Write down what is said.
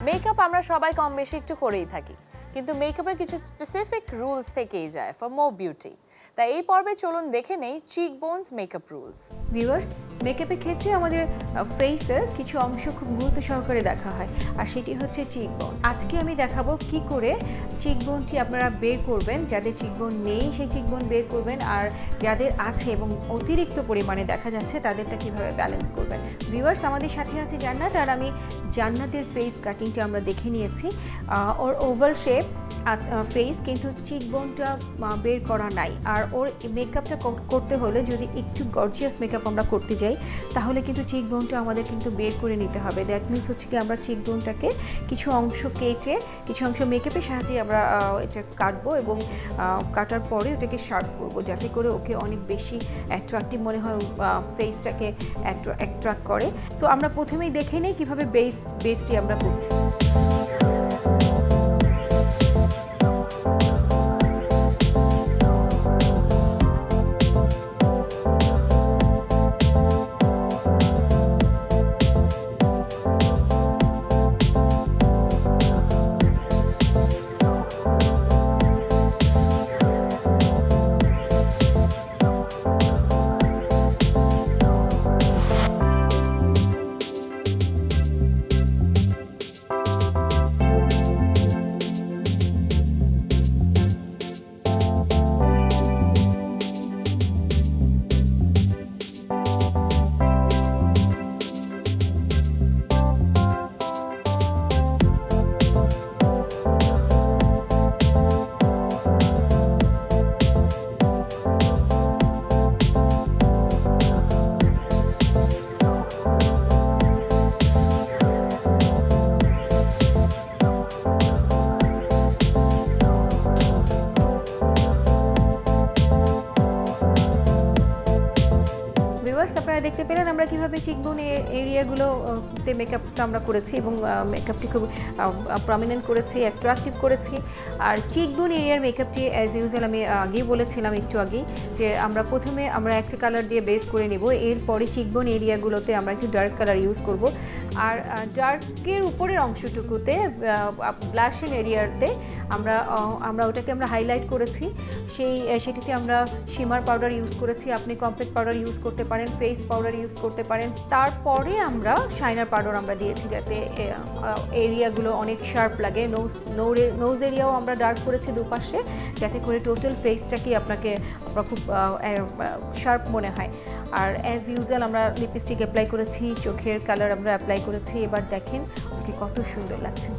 Makeup আমরা সবাই কম বেশি একটু করেই থাকি, কিন্তু মেকআপের কিছু স্পেসিফিক রুলস থেকেই যায় ফর মোর বিউটি। তাই এই পর্বে চলুন দেখে নেই চিক বোনস মেকআপ রুলস। ভিউয়ার্স, মেকআপের ক্ষেত্রে আমাদের ফেসের কিছু অংশ খুব গুরুত্ব সহকারে দেখা হয়, আর সেটি হচ্ছে চিক বোন। আজকে আমি দেখাবো কি করে চিক বোনটি আপনারা বের করবেন। যাদের চিক বোন নেই সেই চিক বোন বের করবেন, আর যাদের আছে এবং অতিরিক্ত পরিমাণে দেখা যাচ্ছে তাদেরটা কিভাবে ব্যালেন্স করবেন। ভিউয়ার্স, আমাদের সাথে আছে জান্নাত, আর আমি জান্নাতের ফেস কাটিংটা আমরা দেখে নিয়েছি। ওর ওভাল শেপ ফেস, কিন্তু চিক বোনটা বের করা নাই। আর ওর মেকআপটা করতে হলে যদি একটু গর্জিয়াস মেকআপ আমরা করতে যাই তাহলে কিন্তু চিক বোনটা আমাদের কিন্তু বের করে নিতে হবে। দ্যাট মিনস হচ্ছে কি আমরা চিক বোনটাকে কিছু অংশ কেটে কিছু অংশ মেকআপের সাহায্যে আমরা এটা কাটবো, এবং কাটার পরে ওটাকে শার্প করবো যাতে করে ওকে অনেক বেশি অ্যাট্রাকটিভ মনে হয়, ফেসটাকে অ্যাট্রাক্ট করে। সো আমরা প্রথমেই দেখে নিই কীভাবে বেসটি আমরা করছি। আপনারা দেখতে পেলেন আমরা কিভাবে চিকবোন এরিয়াগুলোতে মেকআপটা আমরা করেছি, এবং মেকআপটি খুব প্রমিনেন্ট করেছি, অ্যাট্রাকটিভ করেছি। আর চিকবোন এরিয়ার মেকআপটি অ্যাজ ইউজুয়াল আমি আগেই বলেছিলাম একটু আগেই যে আমরা প্রথমে একটা কালার দিয়ে বেস করে নেব, এরপরে চিকবোন এরিয়াগুলোতে আমরা একটু ডার্ক কালার ইউজ করব। আর ডার্কের উপরের অংশটুকুতে ব্লাশিং এরিয়াতে আমরা ওটাকে আমরা হাইলাইট করেছি, সেটিতে আমরা শিমার পাউডার ইউজ করেছি। আপনি কমপ্লেক্ট পাউডার ইউজ করতে পারেন, ফেস পাউডার ইউজ করতে পারেন। তারপরে আমরা শাইনার পাউডার আমরা দিয়েছি যাতে এরিয়াগুলো অনেক শার্প লাগে। নোজ এরিয়াও আমরা ডার্ক করেছি দুপাশে, যাতে করে টোটাল ফেসটাকে আপনার খুব শার্প মনে হয়। আর অ্যাজ ইউজুয়াল আমরা লিপস্টিক অ্যাপ্লাই করেছি, চোখের কালার আমরা অ্যাপ্লাই করেছি। এবার দেখেন ওকে কত সুন্দর লাগছে।